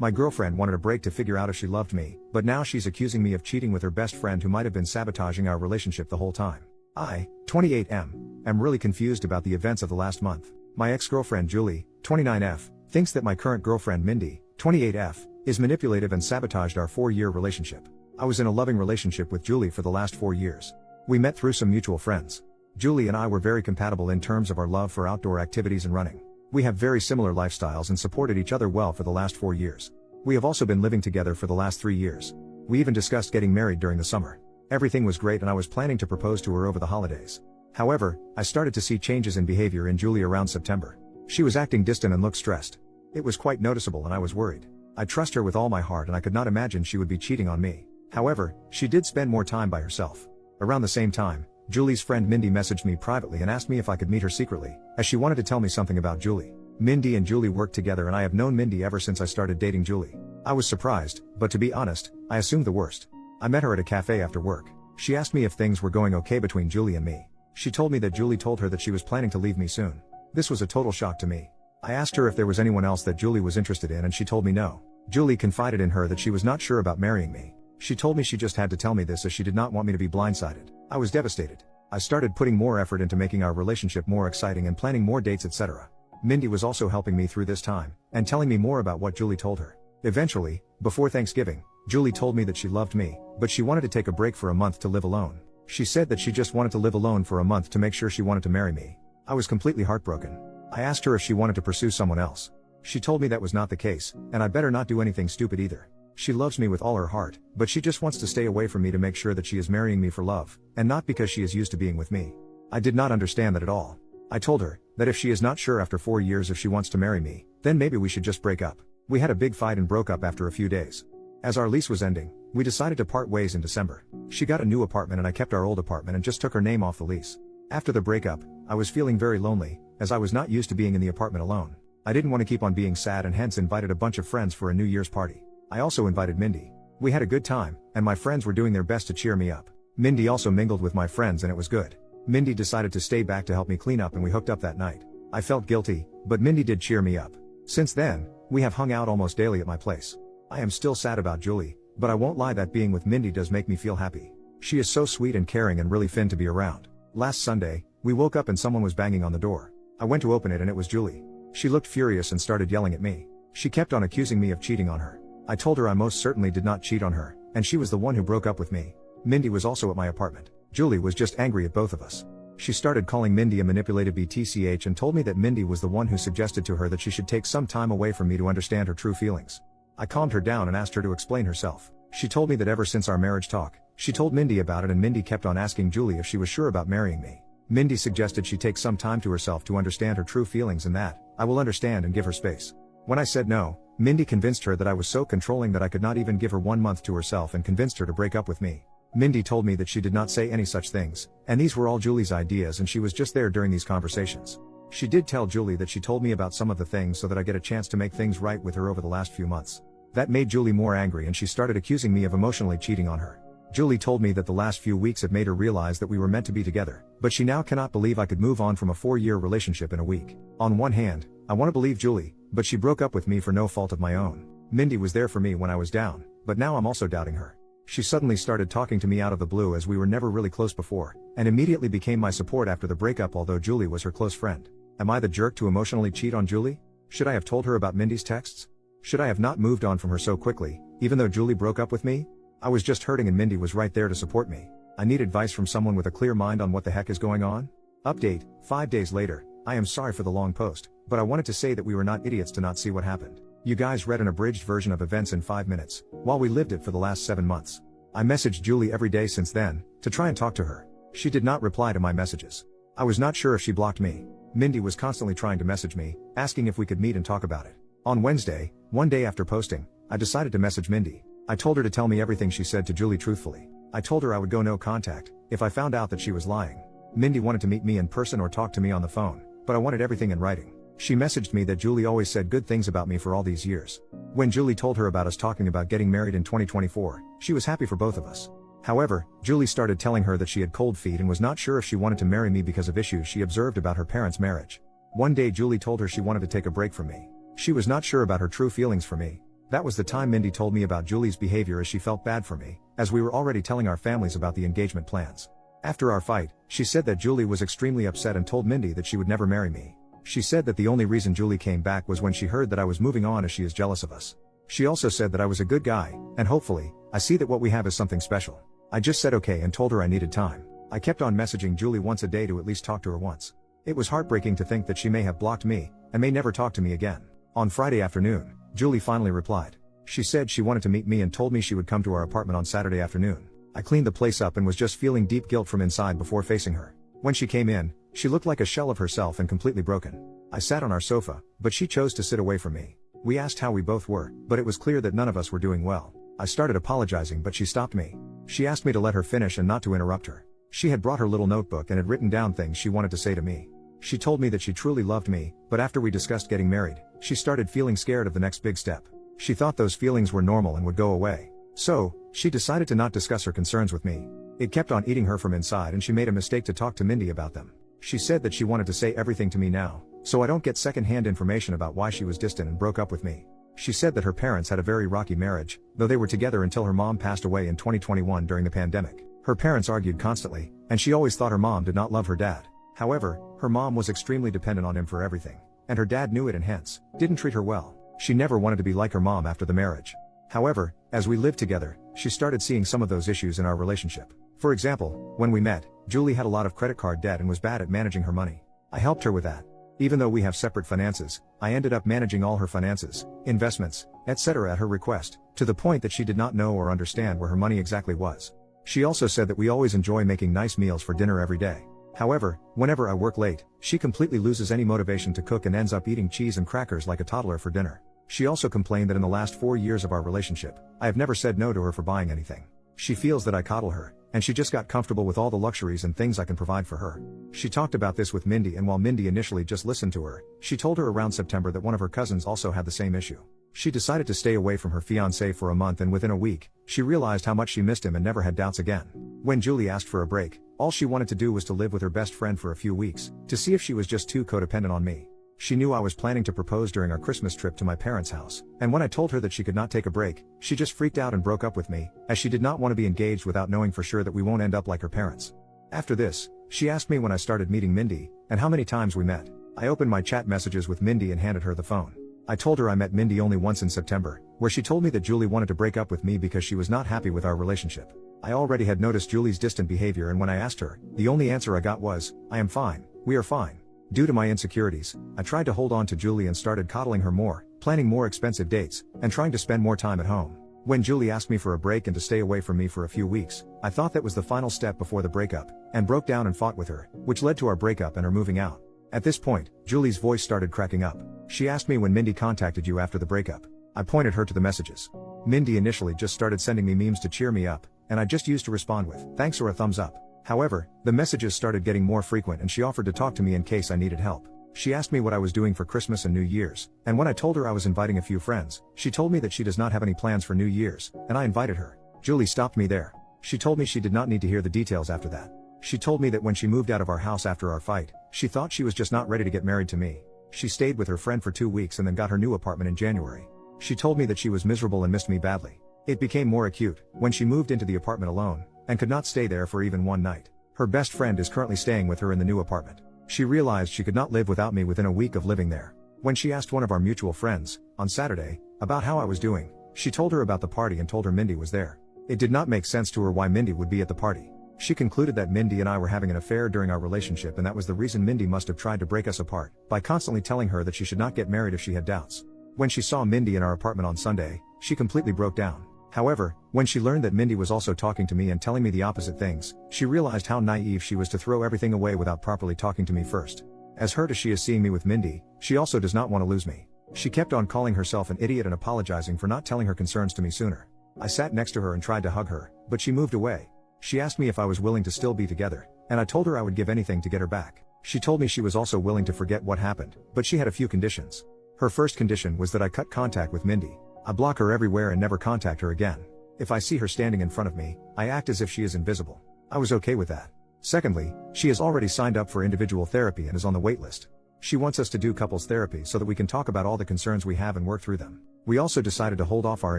My girlfriend wanted a break to figure out if she loved me, but now she's accusing me of cheating with her best friend who might have been sabotaging our relationship the whole time. I, 28M, am really confused about the events of the last month. My ex-girlfriend Julie, 29F, thinks that my current girlfriend Mindy, 28F, is manipulative and sabotaged our 4-year relationship. I was in a loving relationship with Julie for the last 4 years. We met through some mutual friends. Julie and I were very compatible in terms of our love for outdoor activities and running. We have very similar lifestyles and supported each other well for the last 4 years. We have also been living together for the last 3 years. We even discussed getting married during the summer. Everything was great and I was planning to propose to her over the holidays. However, I started to see changes in behavior in Julie around September. She was acting distant and looked stressed. It was quite noticeable and I was worried. I trust her with all my heart and I could not imagine she would be cheating on me. However, she did spend more time by herself. Around the same time, Julie's friend Mindy messaged me privately and asked me if I could meet her secretly, as she wanted to tell me something about Julie. Mindy and Julie work together and I have known Mindy ever since I started dating Julie. I was surprised, but to be honest, I assumed the worst. I met her at a cafe after work. She asked me if things were going okay between Julie and me. She told me that Julie told her that she was planning to leave me soon. This was a total shock to me. I asked her if there was anyone else that Julie was interested in and she told me no. Julie confided in her that she was not sure about marrying me. She told me she just had to tell me this as she did not want me to be blindsided. I was devastated. I started putting more effort into making our relationship more exciting and planning more dates, etc. Mindy was also helping me through this time, and telling me more about what Julie told her. Eventually, before Thanksgiving, Julie told me that she loved me, but she wanted to take a break for a month to live alone. She said that she just wanted to live alone for a month to make sure she wanted to marry me. I was completely heartbroken. I asked her if she wanted to pursue someone else. She told me that was not the case, and I better not do anything stupid either. She loves me with all her heart, but she just wants to stay away from me to make sure that she is marrying me for love, and not because she is used to being with me. I did not understand that at all. I told her that if she is not sure after 4 years if she wants to marry me, then maybe we should just break up. We had a big fight and broke up after a few days. As our lease was ending, we decided to part ways in December. She got a new apartment and I kept our old apartment and just took her name off the lease. After the breakup, I was feeling very lonely, as I was not used to being in the apartment alone. I didn't want to keep on being sad and hence invited a bunch of friends for a New Year's party. I also invited Mindy. We had a good time, and my friends were doing their best to cheer me up. Mindy also mingled with my friends and it was good. Mindy decided to stay back to help me clean up and we hooked up that night. I felt guilty, but Mindy did cheer me up. Since then, we have hung out almost daily at my place. I am still sad about Julie, but I won't lie that being with Mindy does make me feel happy. She is so sweet and caring and really fun to be around. Last Sunday, we woke up and someone was banging on the door. I went to open it and it was Julie. She looked furious and started yelling at me. She kept on accusing me of cheating on her. I told her I most certainly did not cheat on her, and she was the one who broke up with me. Mindy was also at my apartment. Julie was just angry at both of us. She started calling Mindy a manipulative BTCH and told me that Mindy was the one who suggested to her that she should take some time away from me to understand her true feelings. I calmed her down and asked her to explain herself. She told me that ever since our marriage talk, she told Mindy about it and Mindy kept on asking Julie if she was sure about marrying me. Mindy suggested she take some time to herself to understand her true feelings and that I will understand and give her space. When I said no, Mindy convinced her that I was so controlling that I could not even give her 1 month to herself and convinced her to break up with me. Mindy told me that she did not say any such things, and these were all Julie's ideas and she was just there during these conversations. She did tell Julie that she told me about some of the things so that I get a chance to make things right with her over the last few months. That made Julie more angry and she started accusing me of emotionally cheating on her. Julie told me that the last few weeks have made her realize that we were meant to be together, but she now cannot believe I could move on from a 4-year relationship in a week. On one hand, I want to believe Julie, but she broke up with me for no fault of my own. Mindy was there for me when I was down, but now I'm also doubting her. She suddenly started talking to me out of the blue as we were never really close before, and immediately became my support after the breakup although Julie was her close friend. Am I the jerk to emotionally cheat on Julie? Should I have told her about Mindy's texts? Should I have not moved on from her so quickly, even though Julie broke up with me? I was just hurting and Mindy was right there to support me. I need advice from someone with a clear mind on what the heck is going on. Update, 5 days later. I am sorry for the long post, but I wanted to say that we were not idiots to not see what happened. You guys read an abridged version of events in 5 minutes, while we lived it for the last 7 months. I messaged Julie every day since then, to try and talk to her. She did not reply to my messages. I was not sure if she blocked me. Mindy was constantly trying to message me, asking if we could meet and talk about it. On Wednesday, one day after posting, I decided to message Mindy. I told her to tell me everything she said to Julie truthfully. I told her I would go no contact, if I found out that she was lying. Mindy wanted to meet me in person or talk to me on the phone, but I wanted everything in writing. She messaged me that Julie always said good things about me for all these years. When Julie told her about us talking about getting married in 2024, she was happy for both of us. However, Julie started telling her that she had cold feet and was not sure if she wanted to marry me because of issues she observed about her parents' marriage. One day Julie told her she wanted to take a break from me. She was not sure about her true feelings for me. That was the time Mindy told me about Julie's behavior as she felt bad for me, as we were already telling our families about the engagement plans. After our fight, she said that Julie was extremely upset and told Mindy that she would never marry me. She said that the only reason Julie came back was when she heard that I was moving on as she is jealous of us. She also said that I was a good guy, and hopefully, I see that what we have is something special. I just said okay and told her I needed time. I kept on messaging Julie once a day to at least talk to her once. It was heartbreaking to think that she may have blocked me, and may never talk to me again. On Friday afternoon, Julie finally replied. She said she wanted to meet me and told me she would come to our apartment on Saturday afternoon. I cleaned the place up and was just feeling deep guilt from inside before facing her. When she came in, she looked like a shell of herself and completely broken. I sat on our sofa, but she chose to sit away from me. We asked how we both were, but it was clear that none of us were doing well. I started apologizing, but she stopped me. She asked me to let her finish and not to interrupt her. She had brought her little notebook and had written down things she wanted to say to me. She told me that she truly loved me, but after we discussed getting married, she started feeling scared of the next big step. She thought those feelings were normal and would go away. So, she decided to not discuss her concerns with me. It kept on eating her from inside and she made a mistake to talk to Mindy about them. She said that she wanted to say everything to me now, so I don't get second-hand information about why she was distant and broke up with me. She said that her parents had a very rocky marriage, though they were together until her mom passed away in 2021 during the pandemic. Her parents argued constantly, and she always thought her mom did not love her dad. However, her mom was extremely dependent on him for everything, and her dad knew it and hence, didn't treat her well. She never wanted to be like her mom after the marriage. However, as we lived together, she started seeing some of those issues in our relationship. For example, when we met, Julie had a lot of credit card debt and was bad at managing her money. I helped her with that. Even though we have separate finances, I ended up managing all her finances, investments, etc. at her request, to the point that she did not know or understand where her money exactly was. She also said that we always enjoy making nice meals for dinner every day. However, whenever I work late, she completely loses any motivation to cook and ends up eating cheese and crackers like a toddler for dinner. She also complained that in the last 4 years of our relationship, I have never said no to her for buying anything. She feels that I coddle her, and she just got comfortable with all the luxuries and things I can provide for her. She talked about this with Mindy, and while Mindy initially just listened to her, she told her around September that one of her cousins also had the same issue. She decided to stay away from her fiancé for a month, and within a week, she realized how much she missed him and never had doubts again. When Julie asked for a break, all she wanted to do was to live with her best friend for a few weeks, to see if she was just too codependent on me. She knew I was planning to propose during our Christmas trip to my parents' house, and when I told her that she could not take a break, she just freaked out and broke up with me, as she did not want to be engaged without knowing for sure that we won't end up like her parents. After this, she asked me when I started meeting Mindy, and how many times we met. I opened my chat messages with Mindy and handed her the phone. I told her I met Mindy only once in September, where she told me that Julie wanted to break up with me because she was not happy with our relationship. I already had noticed Julie's distant behavior, and when I asked her, the only answer I got was, "I am fine, we are fine." Due to my insecurities, I tried to hold on to Julie and started coddling her more, planning more expensive dates, and trying to spend more time at home. When Julie asked me for a break and to stay away from me for a few weeks, I thought that was the final step before the breakup, and broke down and fought with her, which led to our breakup and her moving out. At this point, Julie's voice started cracking up. She asked me when Mindy contacted you after the breakup. I pointed her to the messages. Mindy initially just started sending me memes to cheer me up, and I just used to respond with thanks or a thumbs up. However, the messages started getting more frequent and she offered to talk to me in case I needed help. She asked me what I was doing for Christmas and New Year's, and when I told her I was inviting a few friends, she told me that she does not have any plans for New Year's, and I invited her. Julie stopped me there. She told me she did not need to hear the details after that. She told me that when she moved out of our house after our fight, she thought she was just not ready to get married to me. She stayed with her friend for 2 weeks and then got her new apartment in January. She told me that she was miserable and missed me badly. It became more acute when she moved into the apartment alone, and could not stay there for even one night. Her best friend is currently staying with her in the new apartment. She realized she could not live without me within a week of living there. When she asked one of our mutual friends, on Saturday, about how I was doing, she told her about the party and told her Mindy was there. It did not make sense to her why Mindy would be at the party. She concluded that Mindy and I were having an affair during our relationship, and that was the reason Mindy must have tried to break us apart, by constantly telling her that she should not get married if she had doubts. When she saw Mindy in our apartment on Sunday, she completely broke down. However, when she learned that Mindy was also talking to me and telling me the opposite things, she realized how naive she was to throw everything away without properly talking to me first. As hurt as she is seeing me with Mindy, she also does not want to lose me. She kept on calling herself an idiot and apologizing for not telling her concerns to me sooner. I sat next to her and tried to hug her, but she moved away. She asked me if I was willing to still be together, and I told her I would give anything to get her back. She told me she was also willing to forget what happened, but she had a few conditions. Her first condition was that I cut contact with Mindy. I block her everywhere and never contact her again. If I see her standing in front of me, I act as if she is invisible. I was okay with that. Secondly, she has already signed up for individual therapy and is on the wait list. She wants us to do couples therapy so that we can talk about all the concerns we have and work through them. We also decided to hold off our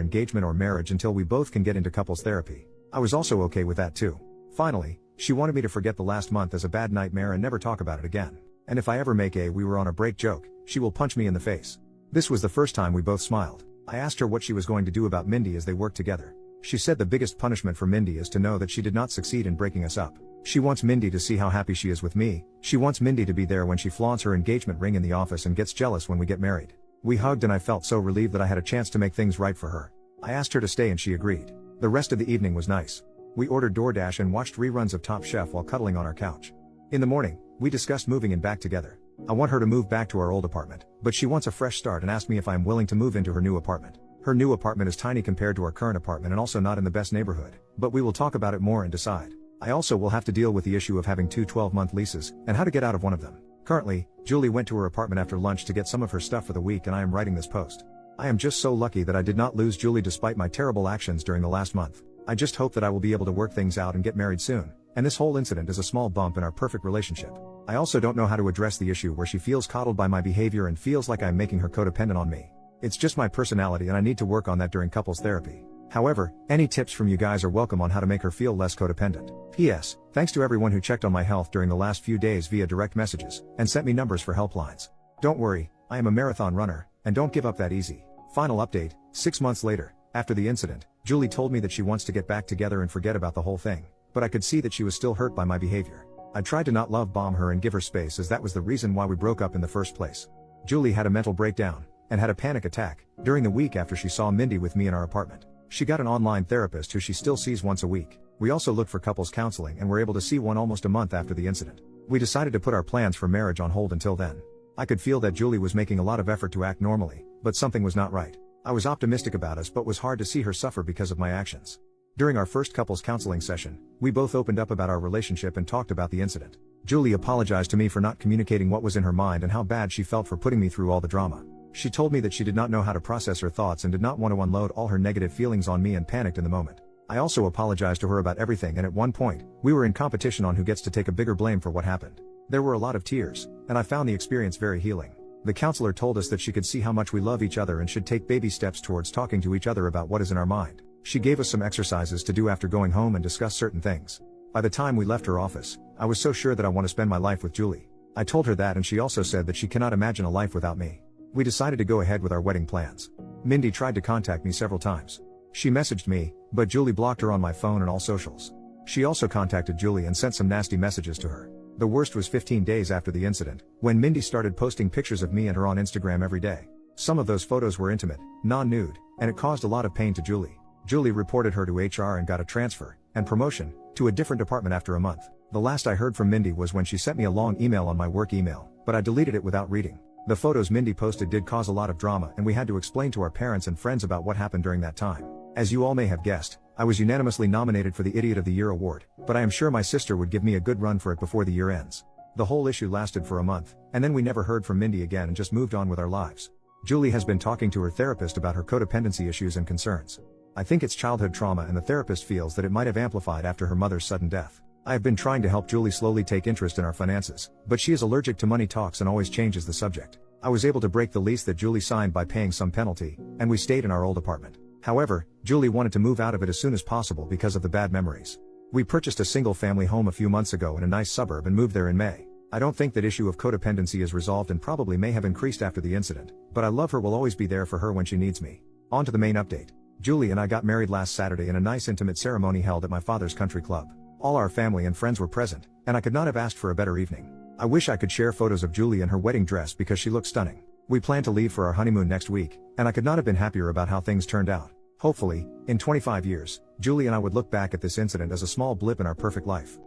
engagement or marriage until we both can get into couples therapy. I was also okay with that too. Finally, she wanted me to forget the last month as a bad nightmare and never talk about it again. And if I ever make a "we were on a break" joke, she will punch me in the face. This was the first time we both smiled. I asked her what she was going to do about Mindy as they worked together. She said the biggest punishment for Mindy is to know that she did not succeed in breaking us up. She wants Mindy to see how happy she is with me. She wants Mindy to be there when she flaunts her engagement ring in the office and gets jealous when we get married. We hugged and I felt so relieved that I had a chance to make things right for her. I asked her to stay and she agreed. The rest of the evening was nice. We ordered DoorDash and watched reruns of Top Chef while cuddling on our couch. In the morning, we discussed moving in back together. I want her to move back to our old apartment, but she wants a fresh start and asked me if I am willing to move into her new apartment. Her new apartment is tiny compared to our current apartment and also not in the best neighborhood, but we will talk about it more and decide. I also will have to deal with the issue of having two 12-month leases, and how to get out of one of them. Currently, Julie went to her apartment after lunch to get some of her stuff for the week and I am writing this post. I am just so lucky that I did not lose Julie despite my terrible actions during the last month. I just hope that I will be able to work things out and get married soon, and this whole incident is a small bump in our perfect relationship. I also don't know how to address the issue where she feels coddled by my behavior and feels like I'm making her codependent on me. It's just my personality and I need to work on that during couples therapy. However, any tips from you guys are welcome on how to make her feel less codependent. P.S. Thanks to everyone who checked on my health during the last few days via direct messages, and sent me numbers for helplines. Don't worry, I am a marathon runner, and don't give up that easy. Final update, 6 months later, after the incident, Julie told me that she wants to get back together and forget about the whole thing, but I could see that she was still hurt by my behavior. I tried to not love bomb her and give her space as that was the reason why we broke up in the first place. Julie had a mental breakdown, and had a panic attack, during the week after she saw Mindy with me in our apartment. She got an online therapist who she still sees once a week. We also looked for couples counseling and were able to see one almost a month after the incident. We decided to put our plans for marriage on hold until then. I could feel that Julie was making a lot of effort to act normally, but something was not right. I was optimistic about us but was hard to see her suffer because of my actions. During our first couples counseling session, we both opened up about our relationship and talked about the incident. Julie apologized to me for not communicating what was in her mind and how bad she felt for putting me through all the drama. She told me that she did not know how to process her thoughts and did not want to unload all her negative feelings on me and panicked in the moment. I also apologized to her about everything and at one point, we were in competition on who gets to take a bigger blame for what happened. There were a lot of tears, and I found the experience very healing. The counselor told us that she could see how much we love each other and should take baby steps towards talking to each other about what is in our mind. She gave us some exercises to do after going home and discuss certain things. By the time we left her office, I was so sure that I want to spend my life with Julie. I told her that and she also said that she cannot imagine a life without me. We decided to go ahead with our wedding plans. Mindy tried to contact me several times. She messaged me, but Julie blocked her on my phone and all socials. She also contacted Julie and sent some nasty messages to her. The worst was 15 days after the incident, when Mindy started posting pictures of me and her on Instagram every day. Some of those photos were intimate, non-nude, and it caused a lot of pain to Julie. Julie reported her to HR and got a transfer, and promotion, to a different department after a month. The last I heard from Mindy was when she sent me a long email on my work email, but I deleted it without reading. The photos Mindy posted did cause a lot of drama and we had to explain to our parents and friends about what happened during that time. As you all may have guessed, I was unanimously nominated for the Idiot of the Year award, but I am sure my sister would give me a good run for it before the year ends. The whole issue lasted for a month, and then we never heard from Mindy again and just moved on with our lives. Julie has been talking to her therapist about her codependency issues and concerns. I think it's childhood trauma and the therapist feels that it might have amplified after her mother's sudden death. I have been trying to help Julie slowly take interest in our finances, but she is allergic to money talks and always changes the subject. I was able to break the lease that Julie signed by paying some penalty, and we stayed in our old apartment. However, Julie wanted to move out of it as soon as possible because of the bad memories. We purchased a single-family home a few months ago in a nice suburb and moved there in May. I don't think that issue of codependency is resolved and probably may have increased after the incident, but I love her, will always be there for her when she needs me. On to the main update. Julie and I got married last Saturday in a nice intimate ceremony held at my father's country club. All our family and friends were present, and I could not have asked for a better evening. I wish I could share photos of Julie in her wedding dress because she looks stunning. We plan to leave for our honeymoon next week, and I could not have been happier about how things turned out. Hopefully, in 25 years, Julie and I would look back at this incident as a small blip in our perfect life.